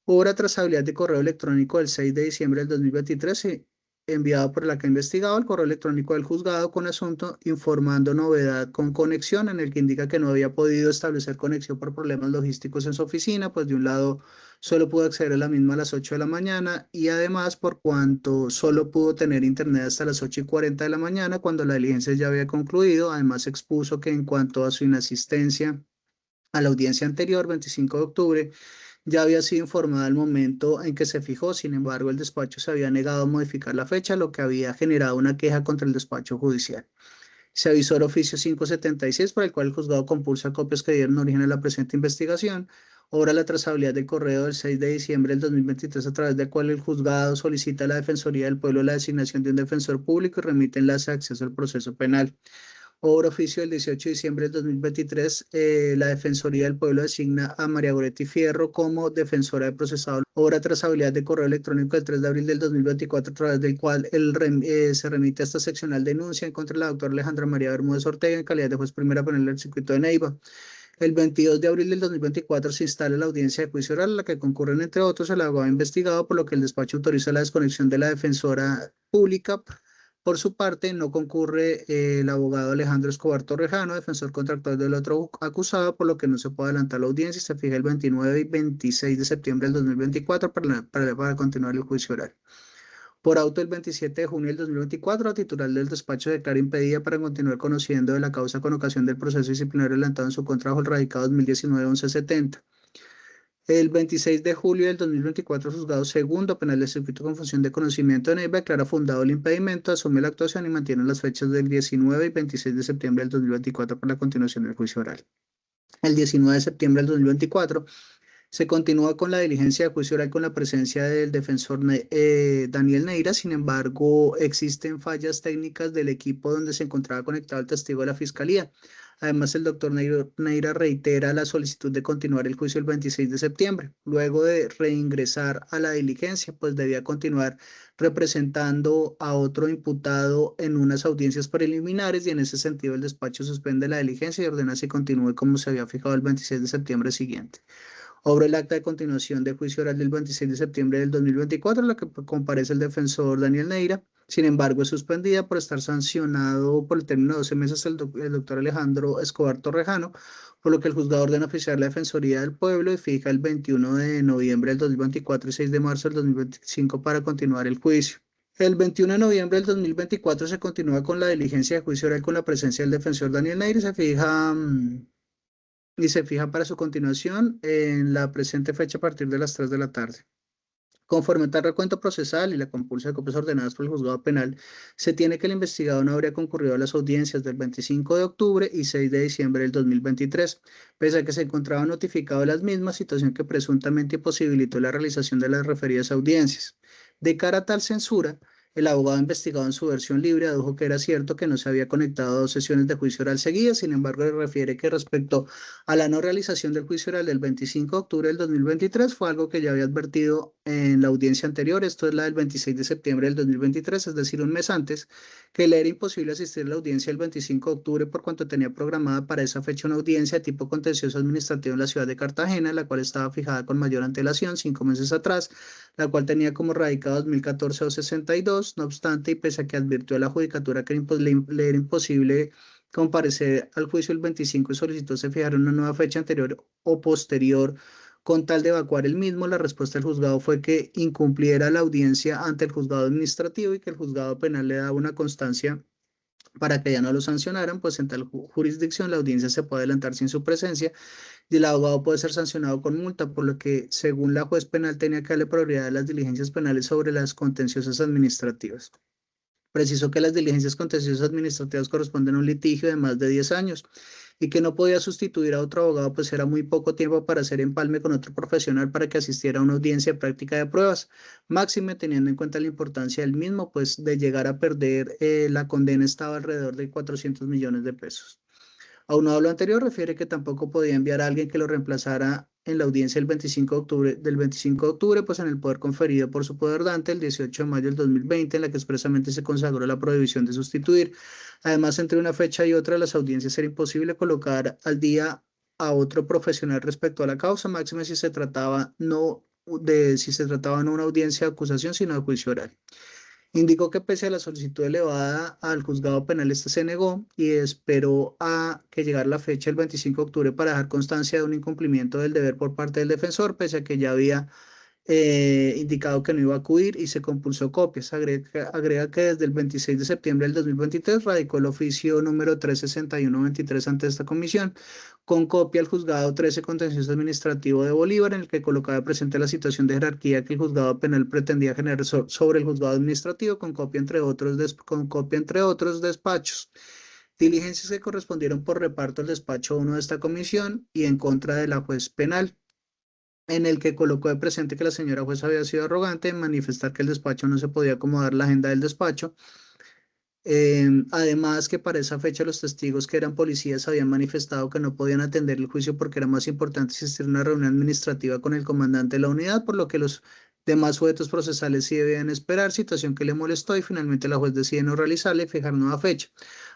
S3: Obra trazabilidad de correo electrónico el 6 de diciembre del 2023, enviado por el acá investigado al correo electrónico del juzgado con asunto informando novedad con conexión, en el que indica que no había podido establecer conexión por problemas logísticos en su oficina, pues de un lado solo pudo acceder a la misma a las 8 de la mañana y además por cuanto solo pudo tener internet hasta las 8:40 de la mañana cuando la diligencia ya había concluido. Además expuso que en cuanto a su inasistencia a la audiencia anterior, 25 de octubre, ya había sido informada al momento en que se fijó. Sin embargo, el despacho se había negado a modificar la fecha, lo que había generado una queja contra el despacho judicial. Se avisó el oficio 576, por el cual el juzgado compulsa copias que dieron origen a la presente investigación. Obra la trazabilidad del correo del 6 de diciembre del 2023, a través del cual el juzgado solicita a la Defensoría del Pueblo la designación de un defensor público y remite enlace de acceso al proceso penal. Obra oficio del 18 de diciembre del 2023, la Defensoría del Pueblo designa a María Goretti Fierro como defensora de procesado. Obra trazabilidad de correo electrónico del 3 de abril del 2024, a través del cual se remite a esta seccional denuncia en contra de la doctora Alejandra María Bermúdez Ortega en calidad de juez primera penal del circuito de Neiva. El 22 de abril del 2024 se instala la audiencia de juicio oral, a la que concurren, entre otros, el abogado investigado, por lo que el despacho autoriza la desconexión de la defensora pública. Por su parte, no concurre el abogado Alejandro Escobar Torrejano, defensor contractual del otro acusado, por lo que no se puede adelantar la audiencia y se fija el 29 y 26 de septiembre del 2024 para continuar el juicio oral. Por auto el 27 de junio del 2024, la titular del despacho declara impedida para continuar conociendo de la causa con ocasión del proceso disciplinario adelantado en su contra bajo el radicado 2019-1170. El 26 de julio del 2024, el juzgado segundo penal del circuito con función de conocimiento de Neiva declara fundado el impedimento, asume la actuación y mantiene las fechas del 19 y 26 de septiembre del 2024 para la continuación del juicio oral. El 19 de septiembre del 2024 se continúa con la diligencia de juicio oral con la presencia del defensor Daniel Neira. Sin embargo, existen fallas técnicas del equipo donde se encontraba conectado el testigo de la Fiscalía. Además, el doctor Neira reitera la solicitud de continuar el juicio el 26 de septiembre. Luego de reingresar a la diligencia, pues debía continuar representando a otro imputado en unas audiencias preliminares, y en ese sentido el despacho suspende la diligencia y ordena que continúe como se había fijado el 26 de septiembre siguiente. Obra el acta de continuación de juicio oral del 26 de septiembre del 2024, en la que comparece el defensor Daniel Neira. Sin embargo, es suspendida por estar sancionado por el término de 12 meses el doctor Alejandro Escobar Torrejano, por lo que el juzgado ordena oficiar la Defensoría del Pueblo y fija el 21 de noviembre del 2024 y 6 de marzo del 2025 para continuar el juicio. El 21 de noviembre del 2024 se continúa con la diligencia de juicio oral con la presencia del defensor Daniel Neira y se fija para su continuación en la presente fecha a partir de las 3 de la tarde. Conforme a tal recuento procesal y la compulsa de copias ordenadas por el juzgado penal, se tiene que el investigado no habría concurrido a las audiencias del 25 de octubre y 6 de diciembre del 2023, pese a que se encontraba notificado de las mismas, situación que presuntamente imposibilitó la realización de las referidas audiencias. De cara a tal censura, el abogado investigado en su versión libre adujo que era cierto que no se había conectado a 2 sesiones de juicio oral seguidas. Sin embargo, le refiere que respecto a la no realización del juicio oral del 25 de octubre del 2023 fue algo que ya había advertido en la audiencia anterior, esto es la del 26 de septiembre del 2023, es decir, un mes antes, que le era imposible asistir a la audiencia el 25 de octubre por cuanto tenía programada para esa fecha una audiencia de tipo contencioso administrativo en la ciudad de Cartagena, la cual estaba fijada con mayor antelación 5 meses atrás, la cual tenía como radicado 2014-262. No obstante, y pese a que advirtió a la judicatura que le era imposible comparecer al juicio el 25 y solicitó se fijara una nueva fecha anterior o posterior con tal de evacuar el mismo, la respuesta del juzgado fue que incumpliera la audiencia ante el juzgado administrativo y que el juzgado penal le daba una constancia para que ya no lo sancionaran, pues en tal jurisdicción la audiencia se puede adelantar sin su presencia y el abogado puede ser sancionado con multa, por lo que según la juez penal tenía que darle prioridad a las diligencias penales sobre las contenciosas administrativas. Precisó que las diligencias contenciosas administrativas corresponden a un litigio de más de 10 años y que no podía sustituir a otro abogado, pues era muy poco tiempo para hacer empalme con otro profesional para que asistiera a una audiencia de práctica de pruebas, máxime teniendo en cuenta la importancia del mismo, pues de llegar a perder la condena estaba alrededor de 400 millones de pesos. Aunado a lo anterior, refiere que tampoco podía enviar a alguien que lo reemplazara en la audiencia del 25 de octubre, pues en el poder conferido por su poder dante el 18 de mayo del 2020, en la que expresamente se consagró la prohibición de sustituir. Además, entre una fecha y otra de las audiencias era imposible colocar al día a otro profesional respecto a la causa, máxima si se trataba no de una audiencia de acusación, sino de juicio oral. Indicó que pese a la solicitud elevada al juzgado penal, este se negó y esperó a que llegara la fecha el 25 de octubre para dejar constancia de un incumplimiento del deber por parte del defensor, pese a que ya había indicado que no iba a acudir y se compulsó copias. Agrega que desde el 26 de septiembre del 2023 radicó el oficio número 36123 ante esta comisión, con copia al juzgado 13 contencioso administrativo de Bolívar, en el que colocaba presente la situación de jerarquía que el juzgado penal pretendía generar sobre el juzgado administrativo, con copia entre otros despachos. Diligencias que correspondieron por reparto al despacho 1 de esta comisión y en contra de la juez penal, en el que colocó de presente que la señora jueza había sido arrogante en manifestar que el despacho no se podía acomodar la agenda del despacho. Además que para esa fecha los testigos que eran policías habían manifestado que no podían atender el juicio porque era más importante asistir a una reunión administrativa con el comandante de la unidad, por lo que los demás sujetos procesales sí debían esperar, situación que le molestó y finalmente la juez decide no realizarla y fijar nueva fecha.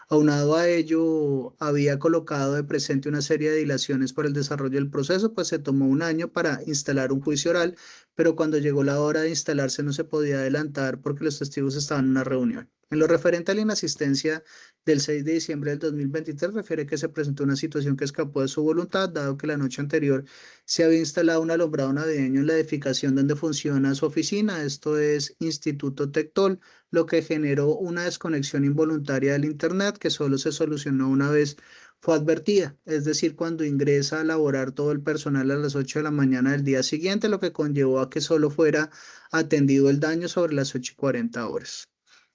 S3: Aunado a ello, había colocado de presente una serie de dilaciones por el desarrollo del proceso, pues se tomó un año para instalar un juicio oral, pero cuando llegó la hora de instalarse no se podía adelantar porque los testigos estaban en una reunión. En lo referente a la inasistencia del 6 de diciembre del 2023, refiere que se presentó una situación que escapó de su voluntad, dado que la noche anterior se había instalado un alumbrado navideño en la edificación donde funciona su oficina, esto es Instituto Tectol, lo que generó una desconexión involuntaria del Internet que solo se solucionó una vez fue advertida, es decir, cuando ingresa a laborar todo el personal a las 8 de la mañana del día siguiente, lo que conllevó a que solo fuera atendido el daño sobre las 8:40 horas.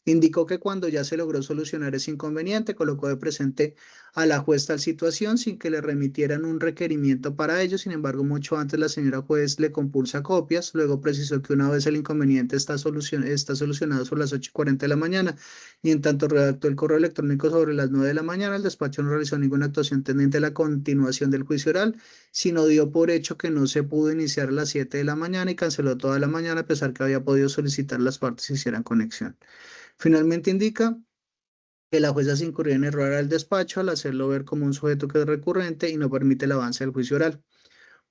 S3: Indicó que cuando ya se logró solucionar ese inconveniente, colocó de presente a la juez tal situación sin que le remitieran un requerimiento para ello. Sin embargo, mucho antes la señora juez le compulsa copias. Luego precisó que una vez el inconveniente está solucionado sobre las 8:40 de la mañana y en tanto redactó el correo electrónico sobre las 9 de la mañana, el despacho no realizó ninguna actuación tendiente a la continuación del juicio oral, sino dio por hecho que no se pudo iniciar a las 7 de la mañana y canceló toda la mañana a pesar que había podido solicitar las partes hicieran conexión. Finalmente indica que la jueza se incurrió en error al despacho al hacerlo ver como un sujeto que es recurrente y no permite el avance del juicio oral.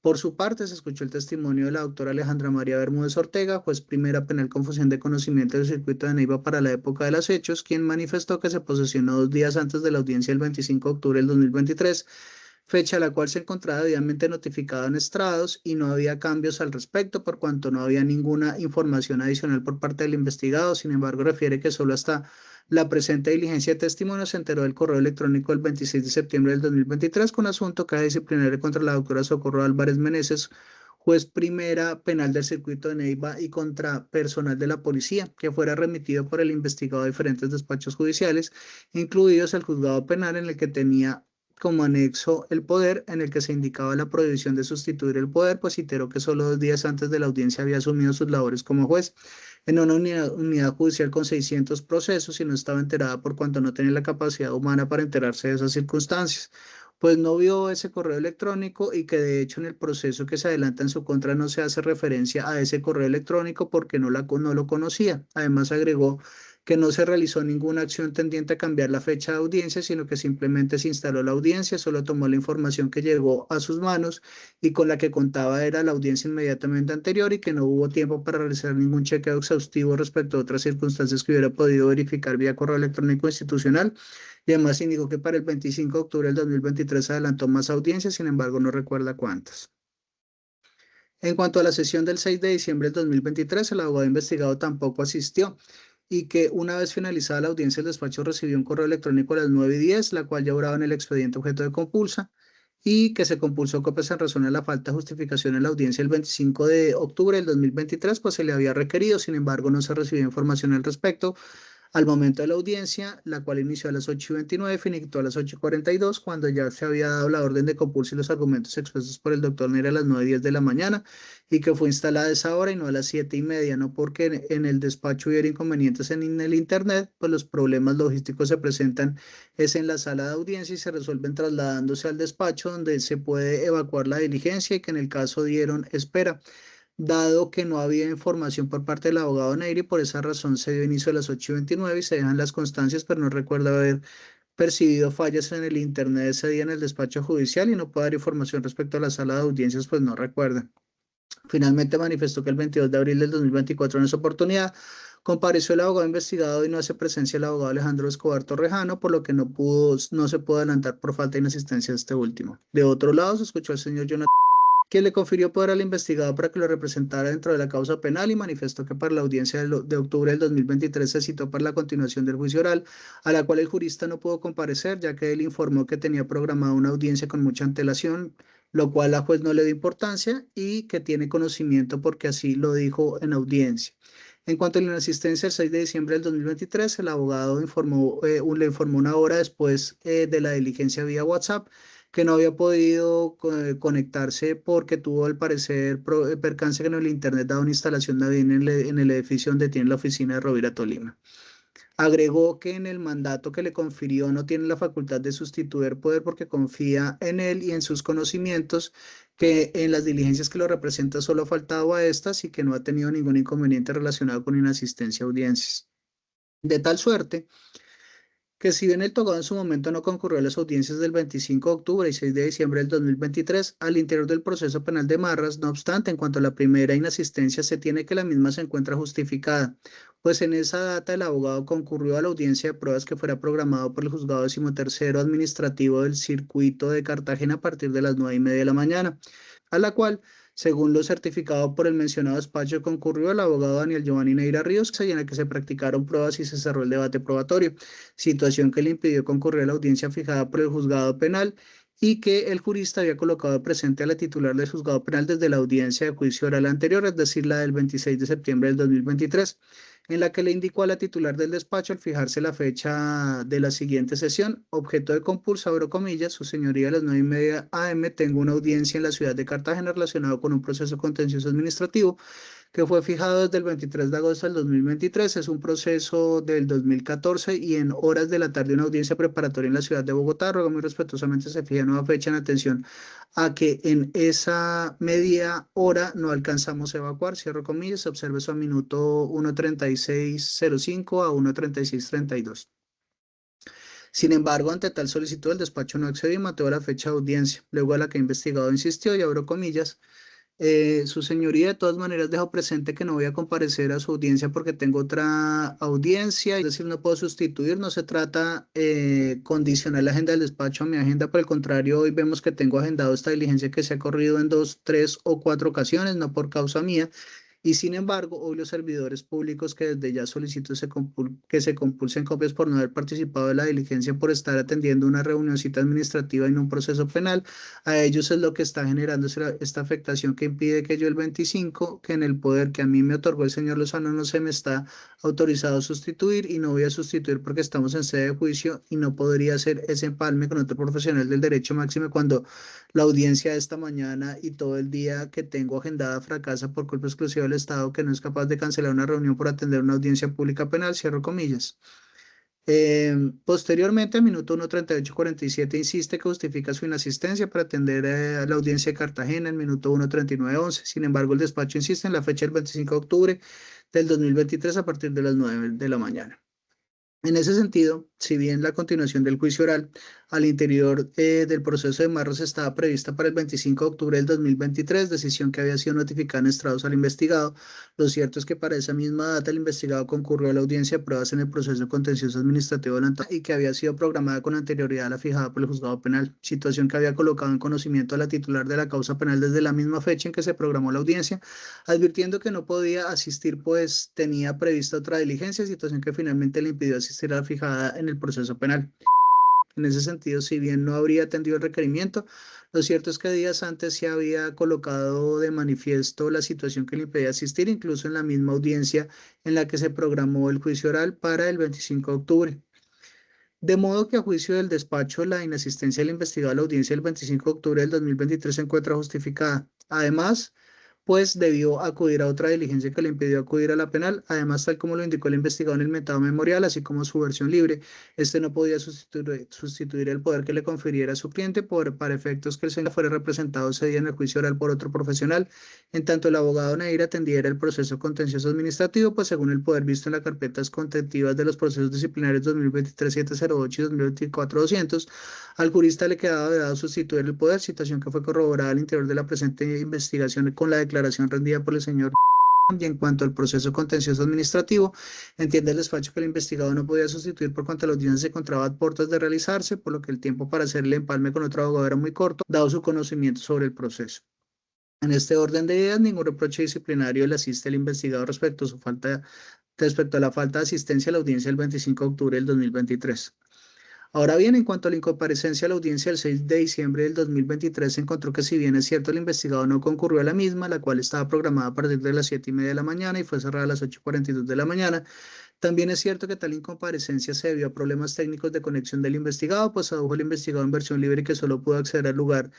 S3: Por su parte, se escuchó el testimonio de la doctora Alejandra María Bermúdez Ortega, juez primera penal con fusión de conocimiento del circuito de Neiva para la época de los hechos, quien manifestó que se posesionó 2 días antes de la audiencia del 25 de octubre del 2023, fecha a la cual se encontraba debidamente notificado en estrados y no había cambios al respecto, por cuanto no había ninguna información adicional por parte del investigado. Sin embargo, refiere que solo hasta la presente diligencia de testimonio se enteró del correo electrónico del 26 de septiembre del 2023 con asunto caja disciplinario contra la doctora Socorro Álvarez Meneses, juez primera penal del circuito de Neiva y contra personal de la policía, que fuera remitido por el investigado a diferentes despachos judiciales, incluidos el juzgado penal en el que tenía como anexo el poder, en el que se indicaba la prohibición de sustituir el poder, pues reiteró que solo 2 días antes de la audiencia había asumido sus labores como juez en una unidad judicial con 600 procesos y no estaba enterada por cuanto no tenía la capacidad humana para enterarse de esas circunstancias. Pues no vio ese correo electrónico y que de hecho en el proceso que se adelanta en su contra no se hace referencia a ese correo electrónico porque no lo conocía. Además agregó que no se realizó ninguna acción tendiente a cambiar la fecha de audiencia, sino que simplemente se instaló la audiencia, solo tomó la información que llegó a sus manos y con la que contaba era la audiencia inmediatamente anterior y que no hubo tiempo para realizar ningún chequeo exhaustivo respecto a otras circunstancias que hubiera podido verificar vía correo electrónico institucional. Y además indicó que para el 25 de octubre del 2023 se adelantó más audiencias, sin embargo no recuerda cuántas. En cuanto a la sesión del 6 de diciembre del 2023, el abogado investigado tampoco asistió y que una vez finalizada la audiencia, el despacho recibió un correo electrónico a las 9:10, la cual ya obraba en el expediente objeto de compulsa, y que se compulsó copias en razón de la falta de justificación en la audiencia el 25 de octubre del 2023, pues se le había requerido, sin embargo no se recibió información al respecto al momento de la audiencia, la cual inició a las 8:29, finiquitó a las 8:42, cuando ya se había dado la orden de compulso y los argumentos expuestos por el doctor Neira a las 9:10 de la mañana, y que fue instalada a esa hora y no a las 7:30, no porque en el despacho hubiera inconvenientes en el Internet, pues los problemas logísticos se presentan es en la sala de audiencia y se resuelven trasladándose al despacho donde se puede evacuar la diligencia y que en el caso dieron espera. Dado que no había información por parte del abogado Neyri, por esa razón se dio inicio a las 8:29 y se dejan las constancias, pero no recuerdo haber percibido fallas en el Internet ese día en el despacho judicial y no puedo dar información respecto a la sala de audiencias, pues no recuerda. Finalmente manifestó que el 22 de abril del 2024 en esa oportunidad Compareció el abogado investigado y no hace presencia el abogado Alejandro Escobar Torrejano, por lo que no se pudo adelantar por falta de inasistencia de este último. De otro lado, se escuchó al señor Jonathan, quien le confirió poder al investigado para que lo representara dentro de la causa penal y manifestó que para la audiencia de octubre del 2023 se citó para la continuación del juicio oral, a la cual el jurista no pudo comparecer, ya que él informó que tenía programada una audiencia con mucha antelación, lo cual la juez no le dio importancia y que tiene conocimiento porque así lo dijo en audiencia. En cuanto a la inasistencia el 6 de diciembre del 2023, el abogado le informó una hora después de la diligencia vía WhatsApp que no había podido conectarse porque tuvo al parecer percance que en el internet dado una instalación navideña en el edificio donde tiene la oficina de Rovira Tolima. Agregó que en el mandato que le confirió no tiene la facultad de sustituir poder porque confía en él y en sus conocimientos, que en las diligencias que lo representa solo ha faltado a estas y que no ha tenido ningún inconveniente relacionado con inasistencia a audiencias. De tal suerte que si bien el togado en su momento no concurrió a las audiencias del 25 de octubre y 6 de diciembre del 2023, al interior del proceso penal de Marras, no obstante, en cuanto a la primera inasistencia, se tiene que la misma se encuentra justificada, pues en esa data el abogado concurrió a la audiencia de pruebas que fuera programado por el juzgado 13º administrativo del circuito de Cartagena a partir de las 9:30 de la mañana, a la cual, según lo certificado por el mencionado despacho, concurrió el abogado Daniel Giovanni Neira Ríos, en la que se practicaron pruebas y se cerró el debate probatorio, situación que le impidió concurrir a la audiencia fijada por el juzgado penal y que el jurista había colocado presente a la titular del juzgado penal desde la audiencia de juicio oral anterior, es decir, la del 26 de septiembre del 2023, en la que le indicó a la titular del despacho al fijarse la fecha de la siguiente sesión, objeto de compulso, abro comillas, su señoría a las 9:30 AM tengo una audiencia en la ciudad de Cartagena relacionado con un proceso contencioso administrativo que fue fijado desde el 23 de agosto del 2023, es un proceso del 2014 y en horas de la tarde una audiencia preparatoria en la ciudad de Bogotá. Ruego muy respetuosamente se fije nueva fecha en atención a que en esa media hora no alcanzamos a evacuar, cierro comillas, observe su minuto 1:36:05 a 1:36:32. Sin embargo, ante tal solicitud, el despacho no accedió y mantuvo la fecha de audiencia, luego a la que el investigado insistió y abro comillas. Su señoría, de todas maneras, dejó presente que no voy a comparecer a su audiencia porque tengo otra audiencia, es decir, no puedo sustituir, no se trata condicionar la agenda del despacho a mi agenda, por el contrario, hoy vemos que tengo agendado esta diligencia que se ha corrido en 2, 3 o 4 ocasiones, no por causa mía. Y sin embargo, hoy los servidores públicos que desde ya solicito que se compulsen copias por no haber participado de la diligencia por estar atendiendo una reunioncita administrativa en un proceso penal, a ellos es lo que está generando esta afectación que impide que yo el 25, que en el poder que a mí me otorgó el señor Lozano no se me está autorizado a sustituir y no voy a sustituir porque estamos en sede de juicio y no podría hacer ese empalme con otro profesional del derecho máximo cuando la audiencia de esta mañana y todo el día que tengo agendada fracasa por culpa exclusiva del Estado que no es capaz de cancelar una reunión por atender una audiencia pública penal, cierro comillas. Posteriormente, a minuto 1:38:47, insiste que justifica su inasistencia para atender a la audiencia de Cartagena en minuto 1:39:11. Sin embargo, el despacho insiste en la fecha del 25 de octubre del 2023 a partir de las 9 de la mañana. En ese sentido, si bien la continuación del juicio oral al interior del proceso de Marras estaba prevista para el 25 de octubre del 2023, decisión que había sido notificada en estrados al investigado, lo cierto es que para esa misma data el investigado concurrió a la audiencia de pruebas en el proceso contencioso administrativo y que había sido programada con anterioridad a la fijada por el juzgado penal, situación que había colocado en conocimiento a la titular de la causa penal desde la misma fecha en que se programó la audiencia, advirtiendo que no podía asistir pues tenía prevista otra diligencia, situación que finalmente le impidió asistir a la fijada en el proceso penal. En ese sentido, si bien no habría atendido el requerimiento, lo cierto es que días antes se había colocado de manifiesto la situación que le impedía asistir, incluso en la misma audiencia en la que se programó el juicio oral para el 25 de octubre. De modo que a juicio del despacho, la inasistencia del investigado a la audiencia del 25 de octubre del 2023 se encuentra justificada. Además, pues debió acudir a otra diligencia que le impidió acudir a la penal. Además, tal como lo indicó el investigado en el mentado memorial, así como su versión libre, este no podía sustituir el poder que le confiriera a su cliente para efectos que el señor fuera representado ese día en el juicio oral por otro profesional. En tanto, el abogado Neira atendiera el proceso contencioso administrativo, pues según el poder visto en las carpetas contentivas de los procesos disciplinarios 2023-708 y 2024-200, al jurista le quedaba vedado sustituir el poder, situación que fue corroborada al interior de la presente investigación con la declaración rendida por el señor Y en cuanto al proceso contencioso administrativo, entiende el despacho que el investigado no podía sustituir por cuanto la audiencia se encontraba a puertas de realizarse, por lo que el tiempo para hacer el empalme con otro abogado era muy corto, dado su conocimiento sobre el proceso. En este orden de ideas, ningún reproche disciplinario le asiste al investigado respecto a la falta de asistencia a la audiencia del 25 de octubre del 2023. Ahora bien, en cuanto a la incomparecencia a la audiencia del 6 de diciembre del 2023, se encontró que si bien es cierto el investigado no concurrió a la misma, la cual estaba programada a partir de las 7:30 de la mañana y fue cerrada a las 8:42 de la mañana, también es cierto que tal incomparecencia se debió a problemas técnicos de conexión del investigado, pues adujo el investigado en versión libre que solo pudo acceder al lugar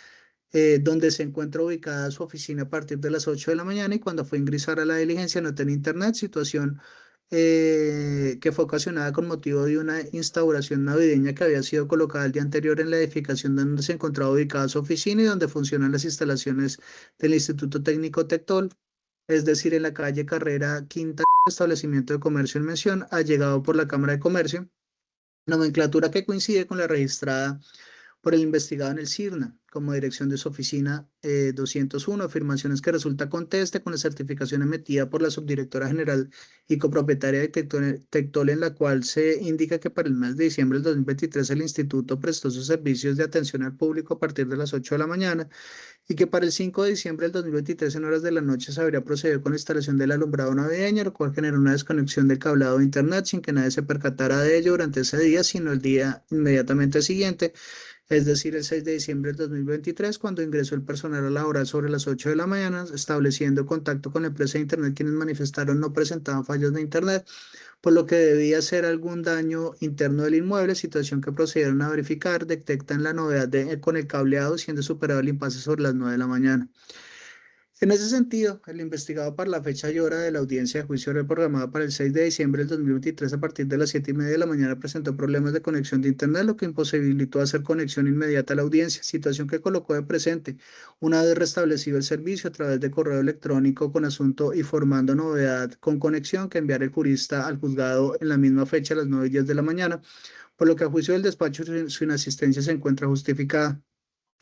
S3: donde se encuentra ubicada su oficina a partir de las 8 de la mañana y cuando fue a ingresar a la diligencia no tenía internet, situación que fue ocasionada con motivo de una instauración navideña que había sido colocada el día anterior en la edificación donde se encontraba ubicada su oficina y donde funcionan las instalaciones del Instituto Técnico Tectol, es decir, en la calle Carrera Quinta, establecimiento de comercio en mención, allegado por la Cámara de Comercio, nomenclatura que coincide con la registrada por el investigado en el CIRNA, como dirección de su oficina 201, afirmaciones que resulta conteste con la certificación emitida por la subdirectora general y copropietaria de Tectol, en la cual se indica que para el mes de diciembre del 2023 el instituto prestó sus servicios de atención al público a partir de las 8 de la mañana y que para el 5 de diciembre del 2023 en horas de la noche se habría procedido con la instalación del alumbrado navideño, lo cual generó una desconexión del cableado de internet sin que nadie se percatara de ello durante ese día, sino el día inmediatamente siguiente, es decir, el 6 de diciembre del 2023, cuando ingresó el personal laboral sobre las 8 de la mañana, estableciendo contacto con la empresa de Internet, quienes manifestaron no presentaban fallos de Internet, por lo que debía ser algún daño interno del inmueble, situación que procedieron a verificar, detectan la novedad con el cableado, siendo superado el impasse sobre las 9 de la mañana. En ese sentido, el investigado para la fecha y hora de la audiencia de juicio reprogramada para el 6 de diciembre del 2023 a partir de las 7:30 de la mañana presentó problemas de conexión de Internet, lo que imposibilitó hacer conexión inmediata a la audiencia, situación que colocó de presente una vez restablecido el servicio a través de correo electrónico con asunto informando novedad con conexión que enviara el jurista al juzgado en la misma fecha a las 9:10 de la mañana, por lo que a juicio del despacho su inasistencia se encuentra justificada.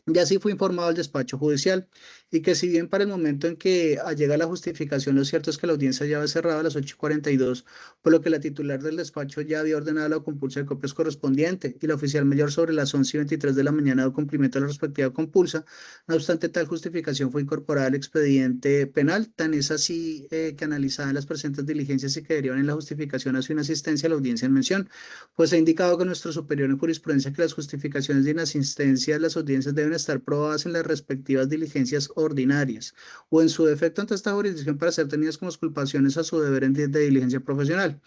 S3: Y así fue informado el despacho judicial y que si bien para el momento en que llega la justificación, lo cierto es que la audiencia ya había cerrado a las 8:42, por lo que la titular del despacho ya había ordenado la compulsa de copias correspondiente y la oficial mayor sobre las 11:23 de la mañana dio cumplimiento a la respectiva compulsa. No obstante, tal justificación fue incorporada al expediente penal, tan es así que analizada en las presentes diligencias y que derivan en la justificación a su inasistencia a la audiencia en mención, pues ha indicado que nuestro superior en jurisprudencia que las justificaciones de inasistencia a las audiencias deben estar probadas en las respectivas diligencias ordinarias o en su defecto ante esta jurisdicción para ser tenidas como exculpaciones a su deber de diligencia profesional.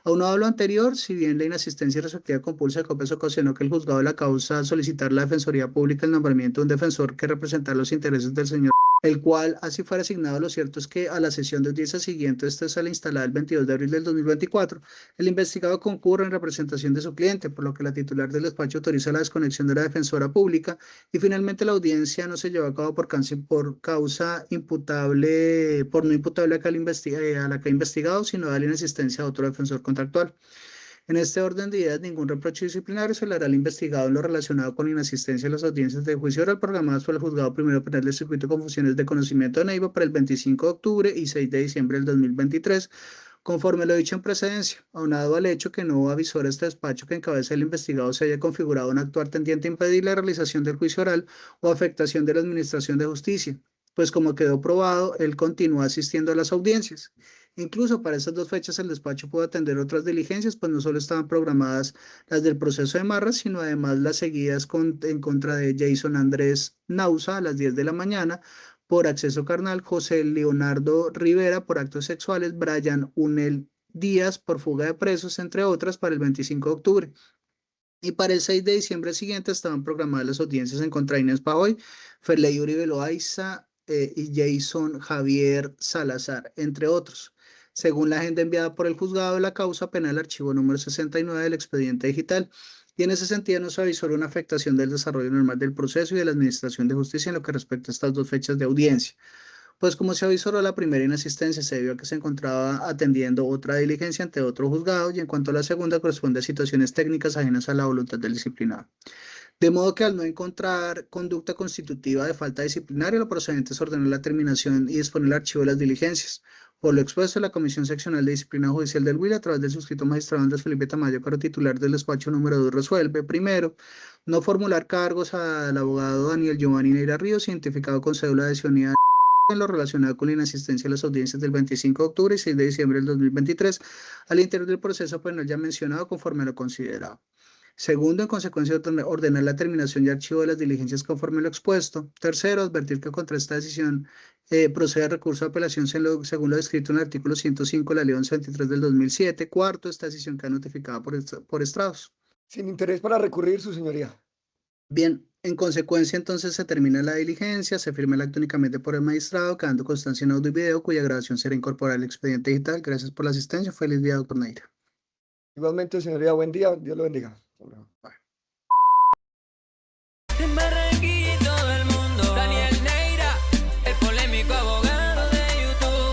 S3: Aunado a lo anterior, si bien la inasistencia y respectiva compulsa de copias ocasionó que el juzgado de la causa solicitar la Defensoría Pública el nombramiento de un defensor que representara los intereses del señor, el cual así fuera asignado, lo cierto es que a la sesión de audiencia siguiente, esta es a la instalada el 22 de abril del 2024, el investigado concurre en representación de su cliente, por lo que la titular del despacho autoriza la desconexión de la defensora pública y finalmente la audiencia no se llevó a cabo por causa imputable, por no imputable a la que ha investigado, sino a la inasistencia a otro defensor contractual. En este orden de ideas, ningún reproche disciplinario se le hará al investigado en lo relacionado con la inasistencia a las audiencias de juicio oral programadas por el Juzgado Primero Penal del Circuito con funciones de conocimiento de Neiva para el 25 de octubre y 6 de diciembre del 2023, conforme lo dicho en precedencia, aunado al hecho que no avisó a este despacho que en cabeza del investigado se haya configurado un actuar tendiente a impedir la realización del juicio oral o afectación de la administración de justicia, pues como quedó probado, él continúa asistiendo a las audiencias. Incluso para esas dos fechas el despacho pudo atender otras diligencias, pues no solo estaban programadas las del proceso de Marras, sino además las seguidas en contra de Jason Andrés Nauza a las 10 de la mañana por acceso carnal, José Leonardo Rivera por actos sexuales, Brian Unel Díaz por fuga de presos, entre otras, para el 25 de octubre. Y para el 6 de diciembre siguiente estaban programadas las audiencias en contra de Inés Pajoy, Ferley Uribe Loaiza y Jason Javier Salazar, entre otros, según la agenda enviada por el juzgado de la causa penal, archivo número 69 del expediente digital. Y en ese sentido no se avisó una afectación del desarrollo normal del proceso y de la administración de justicia en lo que respecta a estas dos fechas de audiencia. Pues como se avisó la primera inasistencia, se debió a que se encontraba atendiendo otra diligencia ante otro juzgado y en cuanto a la segunda corresponde a situaciones técnicas ajenas a la voluntad del disciplinado. De modo que al no encontrar conducta constitutiva de falta disciplinaria, lo procedente es ordenar la terminación y disponer el archivo de las diligencias. Por lo expuesto, la Comisión Seccional de Disciplina Judicial del Huila, a través del suscrito magistrado Andrés Felipe Tamayo, caro titular del despacho número 2, resuelve, primero, no formular cargos al abogado Daniel Giovanni Neira Ríos, identificado con cédula de adhesionidad en lo relacionado con la inasistencia a las audiencias del 25 de octubre y 6 de diciembre del 2023, al interior del proceso penal ya mencionado, conforme a lo considerado. Segundo, en consecuencia, ordenar la terminación y archivo de las diligencias conforme a lo expuesto. Tercero, advertir que contra esta decisión procede recurso de apelación según lo descrito en el artículo 105 de la Ley 1123 del 2007. Cuarto, esta decisión queda notificada por estrados.
S4: Sin interés para recurrir, su señoría.
S3: Bien, en consecuencia, entonces se termina la diligencia, se firma el acto únicamente por el magistrado, quedando constancia en audio y video, cuya grabación será incorporada al expediente digital. Gracias por la asistencia. Feliz día, doctor Neira.
S4: Igualmente, señoría, buen día. Dios lo bendiga.
S3: Bye.